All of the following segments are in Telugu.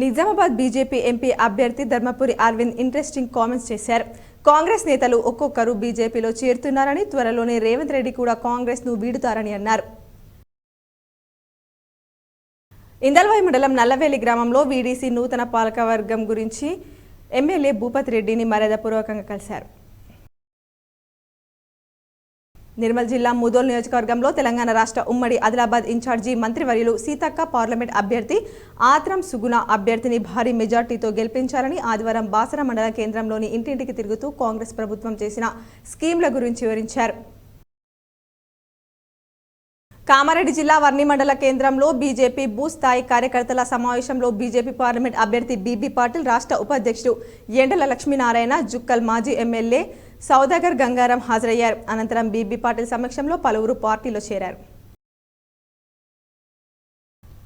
నిజామాబాద్ బీజేపీ ఎంపీ అభ్యర్థి ధర్మపురి అరవింద్ ఇంట్రెస్టింగ్ కామెంట్స్ చేశారు. కాంగ్రెస్ నేతలు ఒక్కొక్కరు బీజేపీలో చేరుతున్నారని, త్వరలోనే రేవంత్ రెడ్డి కూడా కాంగ్రెస్ ను వీడుతారని అన్నారు. ఇందల్వాయి మండలం నల్లవేలి గ్రామంలో వీడీసీ నూతన పాలకవర్గం గురించి ఎమ్మెల్యే భూపతి రెడ్డిని మర్యాదపూర్వకంగా కలిశారు. నిర్మల్ జిల్లా ముదోల్ నియోజకవర్గంలో తెలంగాణ రాష్ట్ర ఉమ్మడి ఆదిలాబాద్ ఇన్ఛార్జి మంత్రివర్యులు సీతక్క పార్లమెంట్ అభ్యర్థి ఆత్రం సుగుణ అభ్యర్థిని భారీ మెజార్టీతో గెలిపించాలని ఆదివారం బాసర మండల కేంద్రంలోని ఇంటింటికి తిరుగుతూ కాంగ్రెస్ ప్రభుత్వం చేసిన స్కీమ్ల గురించి వివరించారు. కామారెడ్డి జిల్లా వర్ణి మండల కేంద్రంలో బీజేపీ బూత్ స్థాయి కార్యకర్తల సమావేశంలో బీజేపీ పార్లమెంట్ అభ్యర్థి బీబీ పాటిల్, రాష్ట్ర ఉపాధ్యక్షుడు ఎండల లక్ష్మీనారాయణ, జుక్కల్ మాజీ ఎమ్మెల్యే సౌదాగర్ గంగారాం హాజరయ్యారు. అనంతరం బీబీ పాటిల్ సమక్షంలో పలువురు పార్టీలో చేరారు.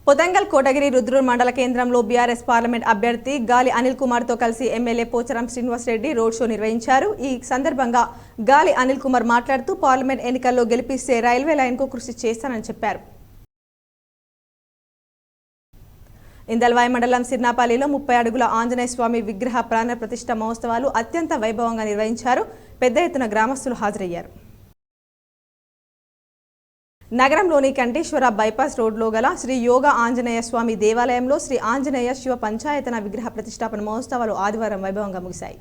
పొతంగల్ కోటగిరి రుద్రూర్ మండల కేంద్రంలో బీఆర్ఎస్ పార్లమెంట్ అభ్యర్థి గాలి అనిల్ కుమార్ తో కలిసి MLA Pocharam Srinivas Reddy road show నిర్వహించారు. ఈ సందర్భంగా గాలి అనిల్ కుమార్ మాట్లాడుతూ పార్లమెంట్ ఎన్నికల్లో గెలిపిస్తే రైల్వే లైన్ కు కృషి చేస్తానని చెప్పారు. ఇందల్వాయి మండలం సిర్నాపల్లిలో 30 అడుగుల ఆంజనేయ స్వామి విగ్రహ ప్రాణ ప్రతిష్ఠ మహోత్సవాలు అత్యంత వైభవంగా నిర్వహించారు. పెద్ద ఎత్తున గ్రామస్తులు హాజరయ్యారు. నగరంలోని కంఠేశ్వర బైపాస్ రోడ్లో గల శ్రీ యోగా ఆంజనేయ స్వామి దేవాలయంలో శ్రీ ఆంజనేయ శివ పంచాయతన విగ్రహ ప్రతిష్టాపన మహోత్సవాలు ఆదివారం వైభవంగా ముగిశాయి.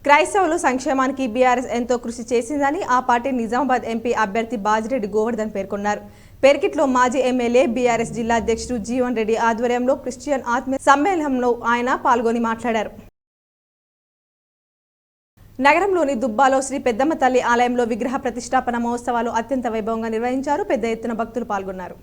క్రైస్తవులు సంక్షేమానికి బీఆర్ఎస్ ఎంతో కృషి చేసిందని ఆ పార్టీ నిజామాబాద్ ఎంపీ అభ్యర్థి బాజిరెడ్డి గోవర్ధన్ పేర్కొన్నారు. పెర్కిట్లో మాజీ ఎమ్మెల్యే బీఆర్ఎస్ జిల్లా అధ్యక్షుడు జీవన్ రెడ్డి ఆధ్వర్యంలో క్రిస్టియన్ ఆత్మ సమ్మేళనంలో ఆయన పాల్గొని మాట్లాడారు. నగరంలోని దుబ్బాలో శ్రీ పెద్దమ్మ తల్లి ఆలయంలో విగ్రహ ప్రతిష్టాపన మహోత్సవాలు అత్యంత వైభవంగా నిర్వహించారు. పెద్ద ఎత్తున భక్తులు పాల్గొన్నారు.